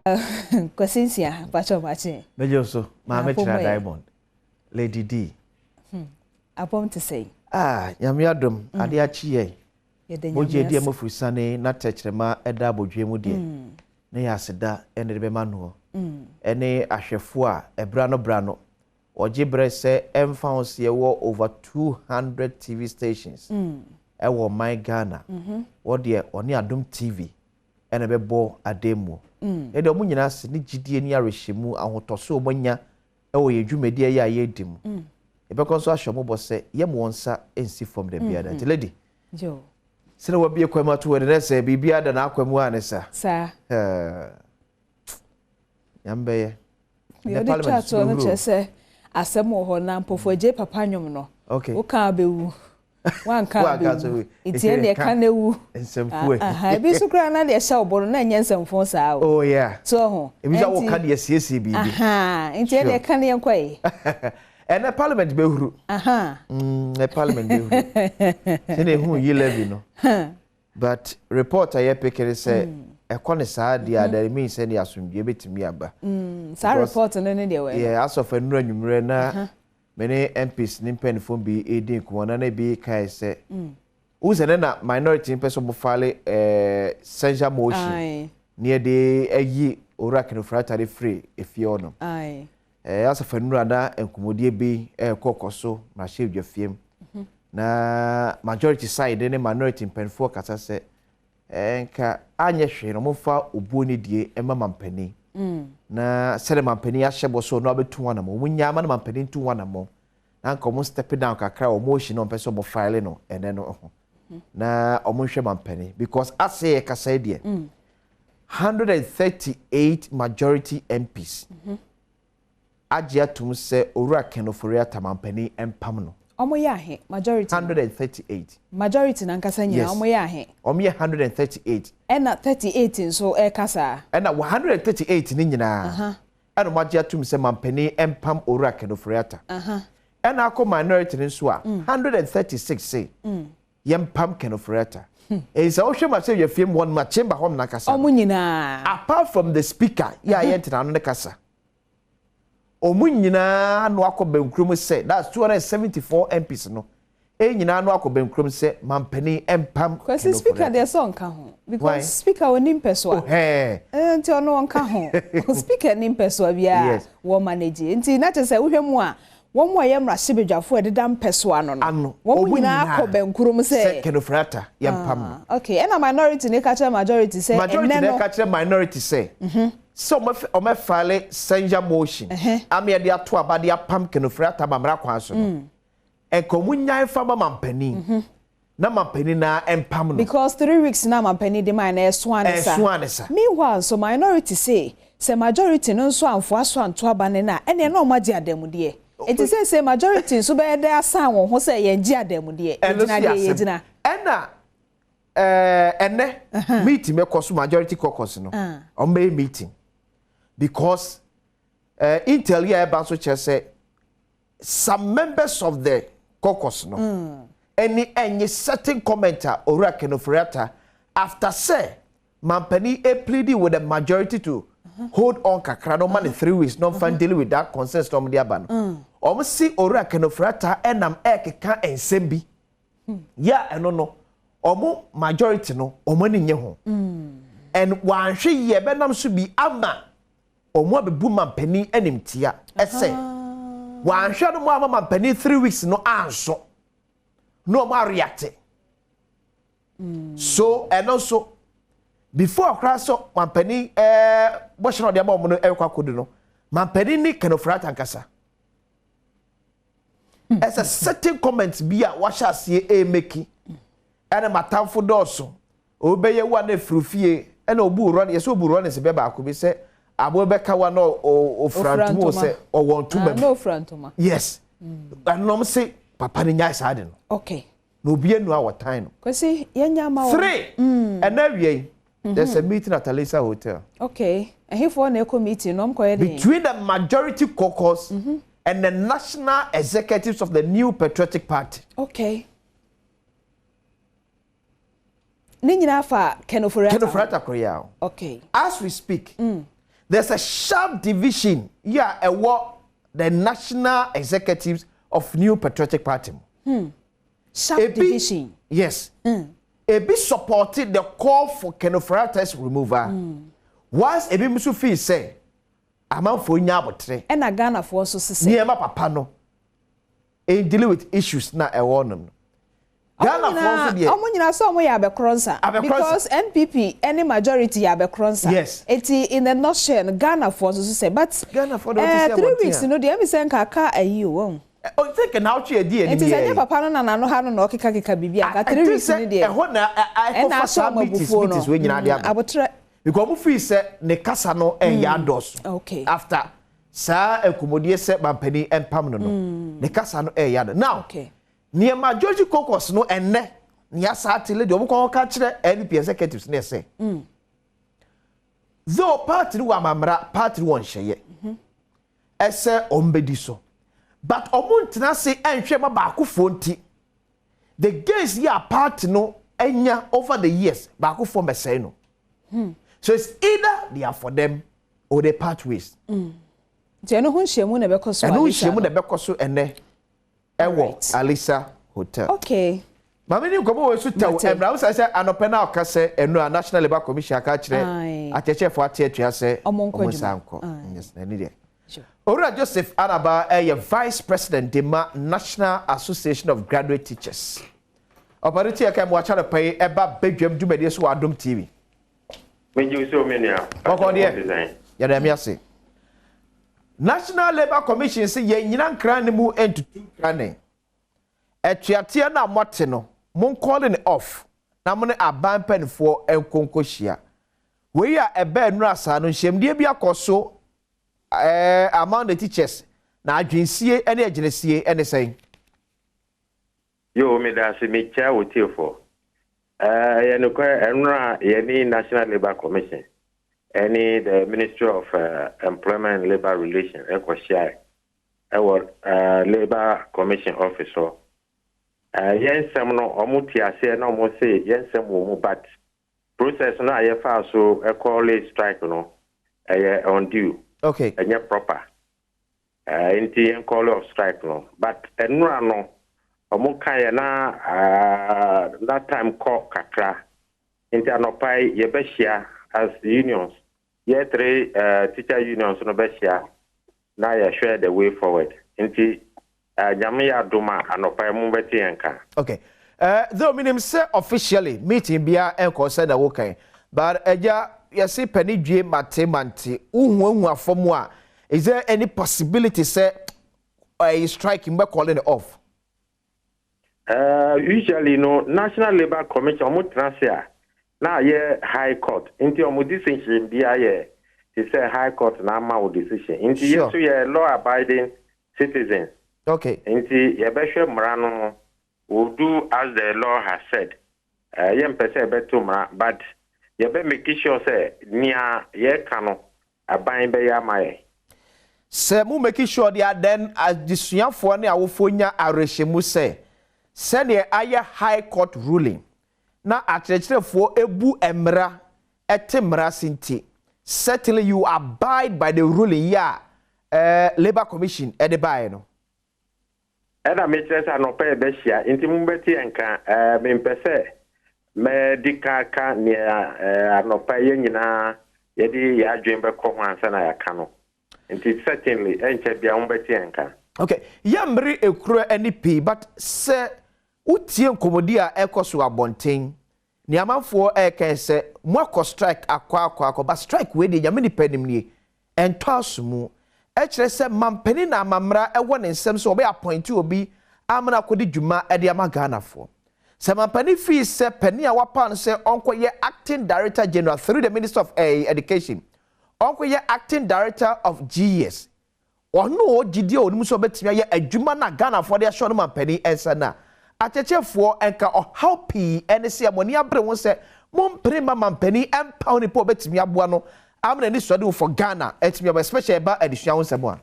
Kwasinsia, Pacho Machi. Major so, Mamma Diamond. Lady D. Upon to say. Yamiadum, Adiachi. Moje dear Mofusane, not touch the ma a double dream dear. Nay, I said that, and the Bemano. Any Ashefua, a Brano, or Gibre say, found see over 200 TV stations. Ewo my Ghana. What dear, on Adom TV, and a bebo a demo. Edo munyina se ni gidie ni arehemu ahotoso omonya ewo yedwumedia ya yedim ebekon ashomo se yem wonsa ensi from the biada the lady jo sele wa bie kwama to we se bibia da na akwamu anesa sa yambe the parliament to no chese asem ho na mpofo je papa nwom no okay wo ka bewu wan ka bewu itie ne ka newu ensemfue bi so kra na de sha oboro na nya ensemfo sa oh yeah so ho ebi ja wo ka de siesie bibi itie ne ka ne kwai and the parliament behuru the parliament behuru sene hu yi levy no but reporter ye pekere say ekone saa dia there mean say ne asomdwe betimi aba saa report no ne de we yeah as of enura nwumre na many MPs nimpen phone be edin ko na na bi kai say uzene na minority person mo file censure motion near the ayi orakin fratary free if you know as of enura na enkomodie bi kokoso ma she dwafiem na majority side ne minority penfo kasa say enka anye hwe no mo fa obuo ne die ema mampani na sele mampani ahyebo so no abetu wana mo munya ma na mampani ntu wana mo na nko mo step down kakra o motion on person mo file no ene no na o mo hwe mampani because ase kasa die 138 majority MPs ajia tum se owura kenofori atamampani empam no omo ya he majority 138 majority na nkasa nya omo ya he omo ye 138 ena 38 nso kasa ena 138 ni nyina ena majia tum se mampani empam owura kenofori ata ena akọ minority nso a 136 say yempam kenofori ata is also ma say yefiem one ma chamber home na kasa omo nyina apart from the speaker ya yentina no kasa omunyina no akobenkrum say that's 274 MPs no nyina no akobenkrum say mampani empam because speaker dey so nka ho because speaker onim peso nti ono nka ho speaker nim peso bia wo manage nti na te say wohwemu a wo mo ye mra sebedwafo ededam peso ano no wo nyina akobenkrum say kenofrata yempam okay and a minority ne catch majority say majority ne catch minority say so o file censure motion am de ato abade apam kenofrata bamra kwan so no enkomunyan fa mampani na mampani na empam no because 3 weeks na mampani de man na swanesa meanwhile so minority say majority no so amfo aso anto abane na ene na o magi adamude it is say majority so be dey asan won ho say ye gi adamude ejina ena ene meeting me koso majority caucus no on be meeting because intel here ba so che say some members of the caucus no any certain commenter or kenofriata after say mampani pleading with the majority to hold on kakra no man 3 weeks no fan deal with that consensus from the aban see ora kenofriata enam ekeka ensem bi ya eno no omo majority no omo ni nye ho and wanhwe ye benam so bi ama omo abebu mampani animtia ese wanhwe no mo ama mampani 3 weeks no anso no ma react so and also before craso mampani boshno de ba mo no ekwakodu no mampani ni kenofrata nkasa as a certain comments bi a washa sie make ene matamfo doso obeye wa na frufie ene obu ro ye so obu ro ne se be ba ko bi se abo be ka wa no ofrantumo se o wontuma no frantuma yes anom se papa ni nya sa de no okay no obi enu awotan no kwesi yenya ma 3 and awie there's a meeting at Alisa Hotel okay and for na committee no mko between the majority caucus and the national executives of the new patriotic party okay Ninyina fa kenofrata korea okay as we speak there's a sharp division the national executives of New Patriotic Party. Sharp division. Yes. Ebi supported the call for Kenofrates removal. Once Ebi Musufi say, "Amam for nyabotre." And a Ghana for so say. Niema papa no. In dealing with issues na ewonom. Ghana for so omo nyina so omo ya abekronsa because NPP any majority ya abekronsa. Yes. In the nation Ghana for so say but Ghana for 3 weeks no dey me say nka ayi o. O think na uche edi eni. It is any papa no na no ha no okeka bibi aka 3 weeks ni dey. Ehona I for meetings we nyina dey abotre. Because mu fi say ne kasa no ya dos. Okay. After sa ekomodie se mampani empam no ne kasa no ya do. Now. Okay. Niema George Kokos no enne nia satile de omko ka kire NP executives na say. Though party wa mamra party won hyeye. Ese ombedi so. But omuntena say enhwe ma ba akofo nti. The gains ya party no enya over the years ba akofo mesai no. So it's either they are for them or they part ways. Jeno hu nhyiamu na bekoso. Enu nhyiamu na bekoso ene ewo Alisa Hotel. Okay. Mama ni nkomo we so taw emra wo say anopena o ka say enu a National Labour Commission aka kire acheche fo atia say omonsanko. Yes, na ni de. Ora Joseph Araba Vice President Dema National Association of Graduate Teachers. Operate aka mo acha pay eba bedwam dumade so Adom TV. Menju so many a. Ya da me ase. National Labour Commission say ye nyina nkran ne mu entutu nkran. Etuatia na mote no, mon calling off. Na mo ne aban penfo enkonkohia. We a ebe nu asa no hyemdie bi akoso among the teachers na adwensie ene aginesie ene sen. Yo me da se me cha wotiefo. Ye no kwa enra ye ni National Labour Commission. Any the Ministry of Employment and Labor Relations, Labor Commission officer. Yensem no omuti ase na omo say yensem wo mu but process no aye fa so e call it strike no undue. Okay. Enya proper. Inti en call of strike no but enura no omo kan na that time call kakra. Inti anopai ye be share as unions. Ye 3 teacher unions no be share na ye share the way forward. Inti Jamia Duma anopa mu beti enka. Okay. Though minim say officially meeting bia enko say na wokan. But eja yesi pani dwe mate uhu afomu a is there any possibility say a strike be calling it off? Usually no National Labour Commission mo transfer na ye high court. Inti omo decision bia ye he say high court na ma decision. Inti sure. Yesu ye law abiding citizens. Okay. Inti yebehwe mrano will do as the law has said. Yem pese beto mra but yebe make sure say nia ye kano aban be ya mai. Se mu make sure they are then as disuafo ne awofo nya arehemu say the aye high court ruling na akyerɛkyerɛfo ebu emra etemra sinti certainly you abide by the ruling ya Labor Commission edebay no. Eda metres anopa ebehia inti mumbeti enka mempese medical ka ne anopa ye nyina yedi ya adwembe ko ho ansa na yaka no inti certainly enche bia mumbeti enka. Okay, yamri ekuro NP but se utie nkomodi a ekoso abonten ni amanfo eken se mwako strike akwa but strike we de nyame ni panim nie entwasumu ekire se mampani na amamra ewo ne nsem so obe appoint obi amna kodi dwuma e de amagana fo se mampani fi se pani a wapan se onkoye acting director general through the Minister of Education onkoye acting director of GS ono gidi onum so betimi aye adwuma na Ghana for de show no mampani ensa na achechefo enka how p NLC amoni abre won se mompre mampani empower ni po betimi aboa no amna ni so de for Ghana etimi especially ba adisua won se mo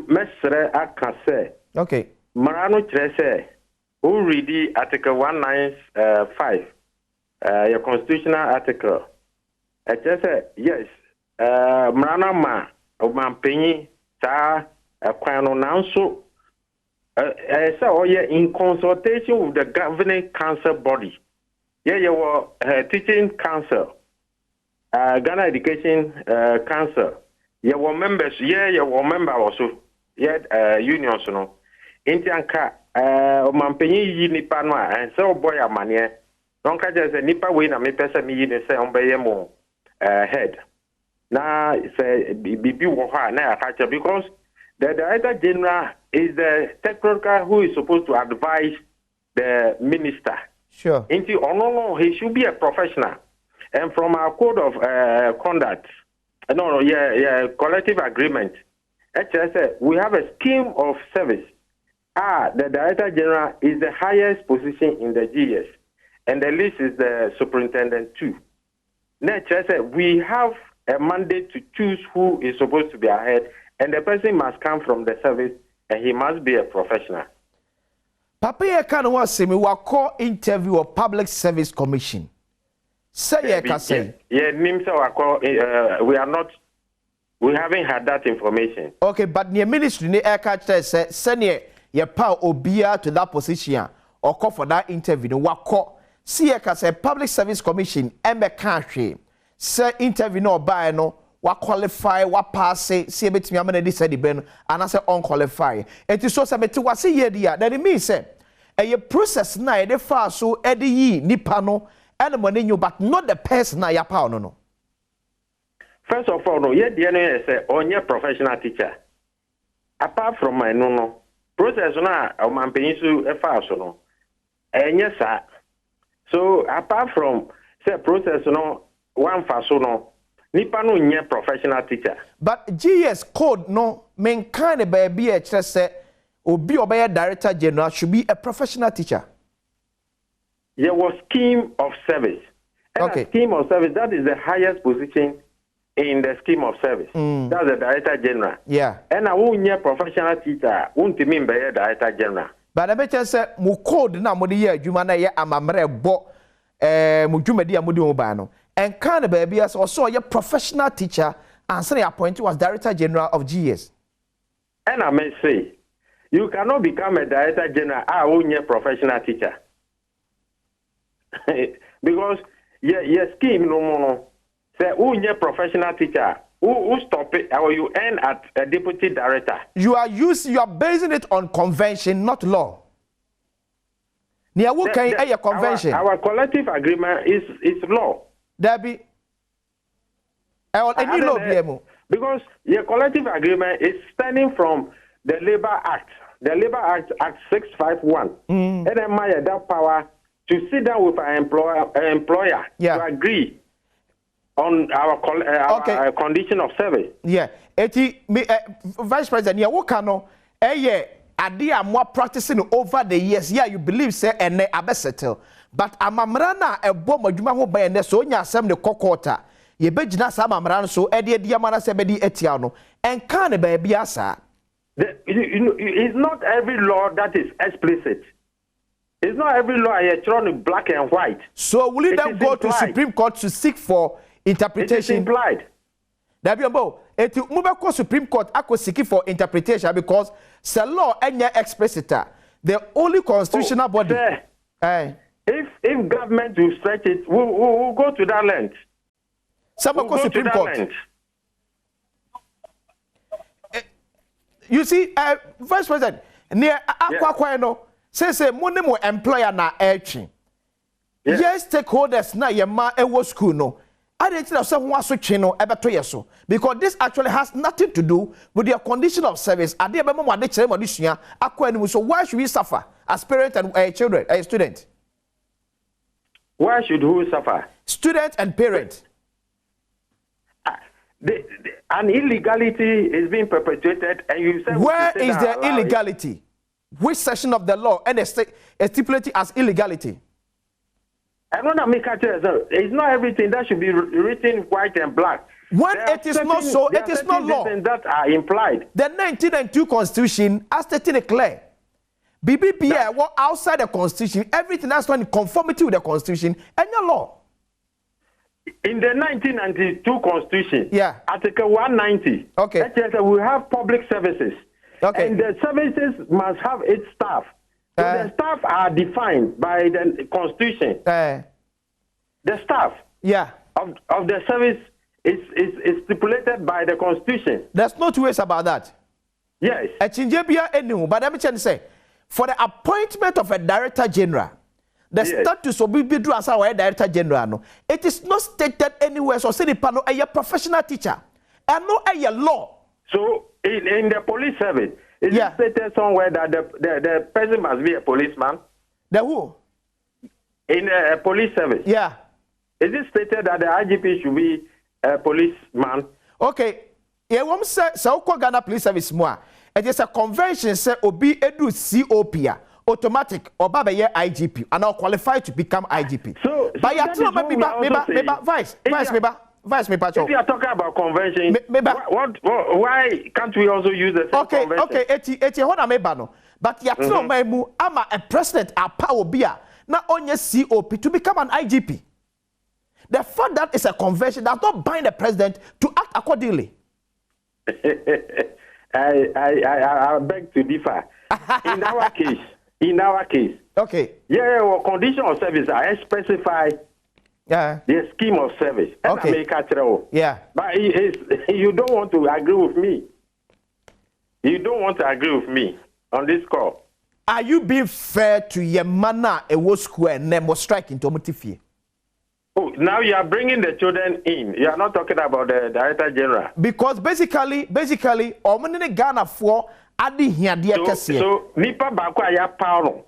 mesre aka se okay marano kire se who read article 195 your constitutional article just say yes. Mranama Mampenyi sa kwano nanso so in consultation with the governing council body. Yeah, you were teaching council, Ghana Education Council. You were members. Yeah, you were member also. Yeah, unions no. Intianka Mampenyi nipa no and so boy amane. Don't catch as a nipa way na me person me ni say ombeyemo head. Now say bibi wo ha na catch because the Director General is the technocrat who is supposed to advise the minister. Sure. Into no, he should be a professional. And from our code of conduct, collective agreement, we have a scheme of service. The Director General is the highest position in the GS, and the list is the superintendent too. We have a mandate to choose who is supposed to be ahead, and the person must come from the service, and he must be a professional. Papa ye kan wa se me wa call interview of Public Service Commission. Say ye ka say. Yeah, nim say wa call we haven't had that information. Okay, but the ministry ne e ka tell say sene ye pa obia to that position or call for that interview no wa call. See ye ka say Public Service Commission e me kan hwe. Say interview no buy no wa qualify wa pass say betimi amana di say the ben and I say unqualify. It is so say beti wa say ye dia that it means say a process na e de fa so e de yi nipa no and money you but not the person na ya pa no. First of all, no, ye dey no say onye professional teacher. Apart from my no process na o man penyi so e fa so no. Enye sa. So apart from say process no one fa so no nipa no nye professional teacher. But GS code no men kind of baby e kire say obi obey Director General should be a professional teacher. There was scheme of service. And okay. Scheme of service, that is the highest position in the scheme of service. That's the Director General. Yeah. And I won't professional teacher, won't mean by Director General. But I bet you say mu code na mo de ye adwuma na ye amamre bo mu dwumadi amudi mo ba no. And kind of baby as also a professional teacher and suddenly appointed was Director General of GS. And I may say, you cannot become a Director General own a professional teacher. Because your scheme no more. Say own a professional teacher. Who stop it or you end at a deputy director. You are basing it on convention, not law. Convention. Our collective agreement is law. There be any law because your collective agreement is stemming from the Labor Act. The Labor Act 651. And then my that power to sit down with an employer to agree on our condition of service. Yeah. Vice President, yeah, what can no idea more practicing over the years. Yeah, you believe say and abe settle. But amamra na ebo madwuma ho ban ne so nya asem ne kokota. Ye begina sa amamra no so ede dia mana se be di etia no. En kan ne ba bia sa. It's not every law that is explicit. It's not every law electronic black and white. So will you then go implied to Supreme Court to seek for interpretation? It is implied. Dabiombo, eti mubeko Supreme Court ako seek for interpretation because the law enya explicit. The only constitutional body. If government will stretch it, we'll go to that length. We'll Supreme Court. You see, Vice President, near Aqua no, say money mo employer na airchin. Yes, stakeholders na yema ewo school no. I didn't know someone switching no ebeto yeso because this actually has nothing to do with their condition of service. Ade be mo ade chere mo disua akwa ni so why should we suffer as parents and children, students? Why should who suffer? Students and parents. An illegality is being perpetuated, and you say where is the illegality? Which section of the law and stipulated as illegality? I don't know. It's not everything that should be written white and black. When it is not so, it is not law. That are implied. The 1992 Constitution has stated clear. BBPA was outside the Constitution. Everything that's not in conformity with the Constitution and your law. In the 1992 Constitution, yeah, Article 190, okay, it says that we have public services, okay, and the services must have its staff. So the staff are defined by the Constitution. The staff, yeah, of the service is stipulated by the Constitution. There's no two ways about that. Yes. But let me say, for the appointment of a director general, the status of Bibidru as our director general, no, it is not stated anywhere. So, say the panel, a professional teacher, and no a law. So, in the police service, is it stated somewhere that the person must be a policeman? The who? In a police service. Yeah. Is it stated that the IGP should be a policeman? Okay. Yeah, one say so Ghana Police Service more. It is a convention say obi edu COP automatic or baba ye IGP and now qualified to become IGP. So but you tell me vice. If you are talking about convention, why can't we also use the same convention? Okay, eti hona meba no. But you tell me mu ama a president a power bia na onye COP to become an IGP. The fact that it's a convention does not bind the president to act accordingly. I beg to differ. In our case, okay. Yeah, well, condition of service I specify the scheme of service. Okay. Yeah. But you don't want to agree with me. You don't want to agree with me on this call. Are you being fair to your manner a war school and name strike into Motifie? Oh, now you are bringing the children in. You are not talking about the Director General. Because basically, omunene Ghana for adi hiadia kese. So nipa bakwa ya pauno.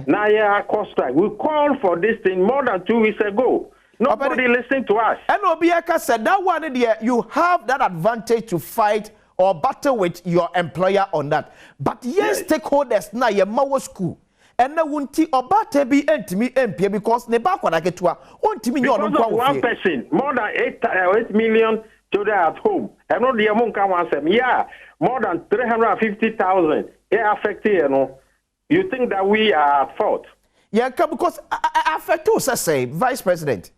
Na ya cost strike. We called for this thing more than 2 weeks ago. Nobody listened to us. And Obiaka said that one there you have that advantage to fight or battle with your employer on that. But yes, stakeholders na ye mawo school. And na wunti obate bi entimi MP because ne ba kwada ketua ontimi nyo no kwa one person more than 8 million children at home and no the amount can one sem more than 350,000 affected, you know. You think that we are at fault? Yeah, because affect say Vice President.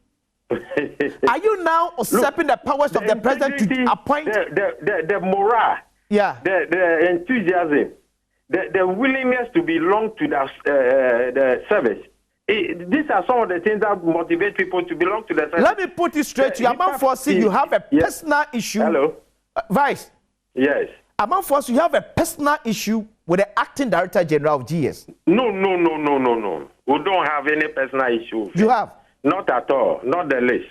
Are you now usurping the powers of the president to appoint the morale, the enthusiasm, the willingness to belong to the service? These are some of the things that motivate people to belong to the service. Let me put it straight to you. Among Force, you have a personal issue. Hello? Vice? Yes. Among Force, you have a personal issue with the acting Director General of GS. No. We don't have any personal issue. You have? Not at all. Not the least.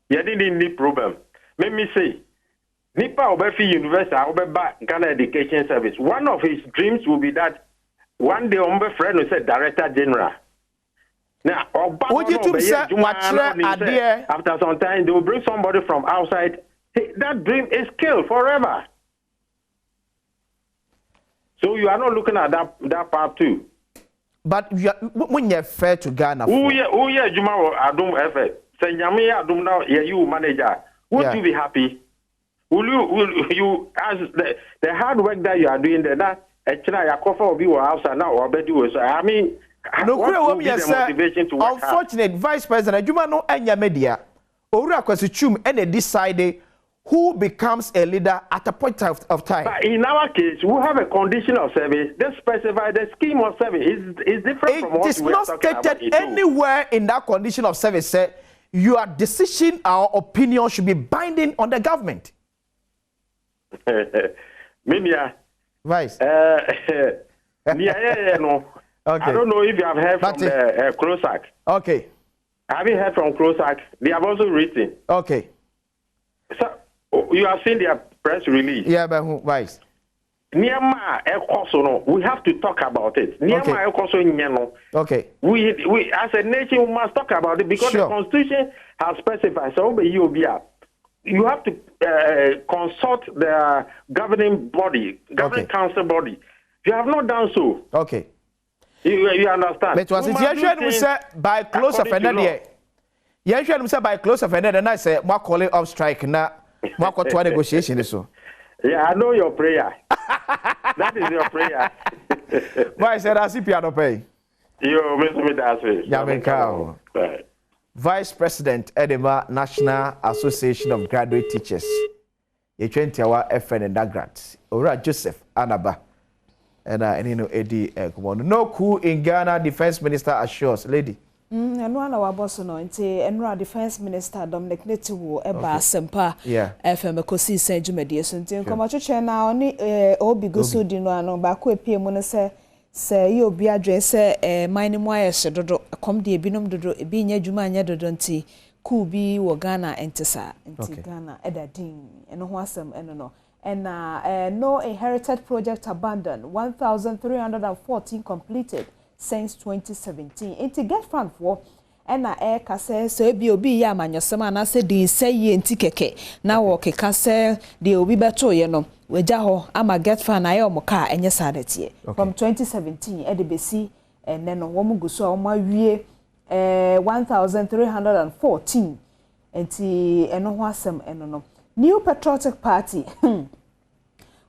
You didn't need problem. Let me say, Nipa Obefi University, Obeba Ghana Education Service, one of his dreams will be that one day Ombe friend will say Director General. Now, after some time, they will bring somebody from outside. That dream is killed forever. So you are not looking at that part too. But when you're fair to Ghana, Juma Adom effort. Say Yami Adom now, you manager. Would you be happy? Will you as the hard work that you are doing there? That actually your cover will be outside now or better. I mean, what be the motivation to work unfortunate Vice President Juma no enya media. Owura kwasichum and decide who becomes a leader at a point of time. But in our case, we have a condition of service. They specify the scheme of service is different from what we are talking about. It is not stated anywhere in that condition of service. Say, your decision or opinion should be binding on the government. Media. Vice. No. Okay. I don't know if you have heard from the CROSAC. Okay. Have you heard from CROSAC? They have also written. Okay. So, you have seen their press release. Yeah, but who, Vice? Niama Ekoso, we have to talk about it. Niama Ekoso, okay. We as a nation we must talk about it because the Constitution has specified. So you have to consult the governing body, governing council body. You have not done so. Okay. You understand? But was it say by close of another? Yeah, by close of another, and I say, more calling of strike now, more to negotiation. So, yeah, I know your prayer. That is your prayer. Why said I see piano pay? You miss me that way. Yeah, Vice President Edema National Association of Graduate Teachers. Ye 20-hour FN and Dagrat. Ora Joseph Anaba. And you know Eddie no coup in Ghana. Defense Minister assures lady. And one of our boss no and Defense Minister Dominic Netiwo eba sempa FM kosi senju mediation nti nkoma twetwe na oni obi goso di no ano ba ko epie mu ne se ye obi adwen se mine mu ayehye dodo kom de ebinom dodo ebi nya dwuma anya dodo nti ku bi wo Ghana entisa nti Ghana edadin eno ho asem eno no and no inherited project abandoned 1,314 completed since 2017. Inti get fund for na ka say so obi ya amanyosema na say din say ye nti keke na wo keka say de obi beto ye no weja ho ama get fund aye omoka enye sadetie from 2017 e de besi ene no wo muguso o ma wie 1,314 enti eno ho asem eno no New Patriotic Party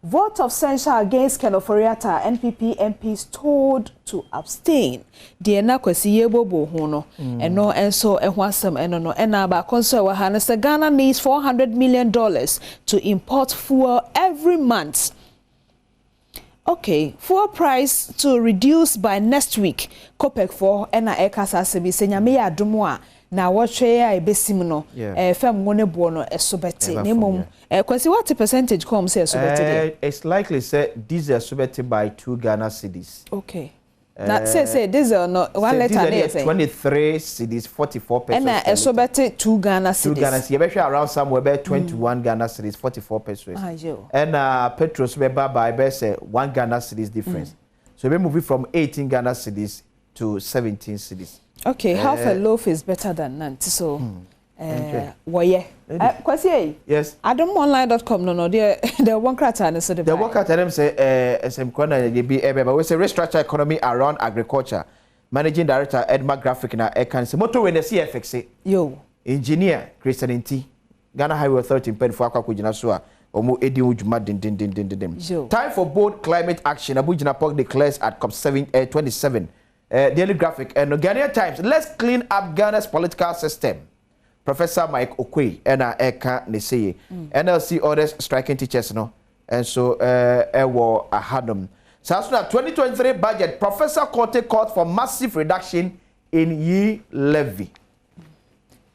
vote of censure against Ken Oforiatta, NPP MPs told to abstain. The na kwesi yebobo ho no eno enso ehwasem eno no ena ba konso wa ha say Ghana needs $400 million to import fuel every month. Okay, fuel price to reduce by next week. Copec for ena ekasa sebi senyame ya adomo a na watchwe ya ebesim no fam ngone bo no esobete nemom kwasi what percentage come say esobete it's likely say diesel esobete by 2 Ghana cedis. Okay. That say diesel no one letter there say 23 cedis 44 pesos. And esobete 2 Ghana cedis. 2 Ghana cedis. You be around somewhere be 21 Ghana cedis 44 pesos. And petrol be by say 1 Ghana cedis difference. So we move from 18 Ghana cedis to 17 cedis. Okay, half a loaf is better than none. So, Kwasi, yes. AdomOnline.com. No, the one crata and so the one crata them say some corner be but we say restructure economy around agriculture. Managing Director Edma Graphic na can say motor when the CFX yo engineer Christian Inti Ghana Highway Authority in Pedfo Akwa so omo edi ujuma din. Time for bold climate action. Abuja Park declares at COP 27. Daily Graphic and Ghanaian Times. Let's clean up Ghana's political system. Professor Mike Okwe and Eka Neseye. NLC orders striking teachers no. And so Ewo Ahadum. So as 2023 budget, Professor Kote called for massive reduction in ye levy.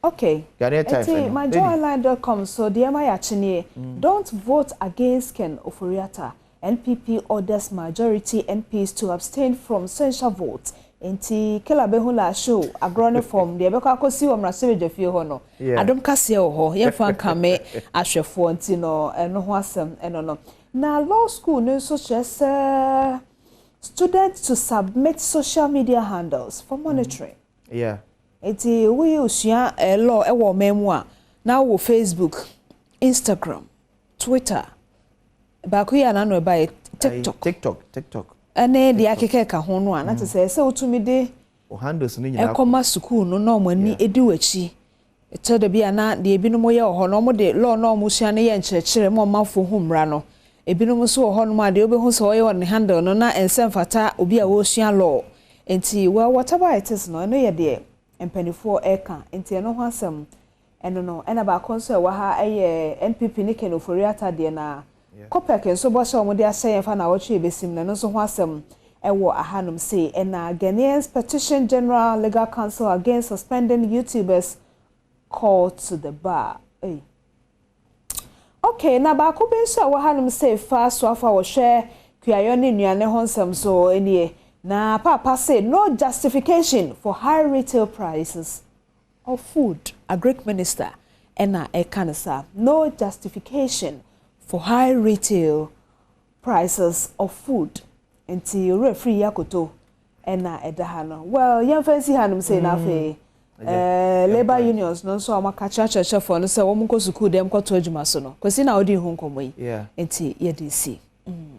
Okay. Ghanaian Times. MyJoyOnline.com. So the don't vote against Ken Oforiatta. NPP orders majority MPs to abstain from censure votes. Enti kela behula show agrone form de be kwakosi wo mrasebe jafie ho no adom kase ho ye fan kame ahwefo enti no eno ho asem eno no na law school no so chese students to submit social media handles for monitoring. Enti we usua law e wo memu a na wo Facebook, Instagram, Twitter ba ku ya na no ba TikTok ane di akeke ka ho no na tse se otumi de o handles ni nyina ekoma school no na omani edi wachi eto de bia na de ebinom ye ho no mo de law no mo sua ne ye nkyerɛkyerɛ mo mafo humra no ebinom so ho no ma de obehu so ye on handle no na ensem fata obi a wo sua law enti well whatever it is no ye de empanifo eka enti eno ho asem eno no ena ba konso wa ha eye NPP ne Ken Oforiatta de na Copec so bo so mo de aseye fa na woche besim na no so ho asem ewo ahanum say na Ghanaians Petition General Legal Council against suspending YouTubers called to the bar. Hey. Okay, na ba ko ben so ahanum say fa so afa wo hwe kuayo ne nuane honsem so enie na papa say no justification for high retail prices of food. A Greek minister na ekanasa no justification for high retail prices of food until referee yakoto ena edahano. Well, young fancy hanum say na fe labor unions no so amaka chacha for no say wo mko sukuu dem kwato adwuma so no kwesi na odi hu nkomo yi enti ye DC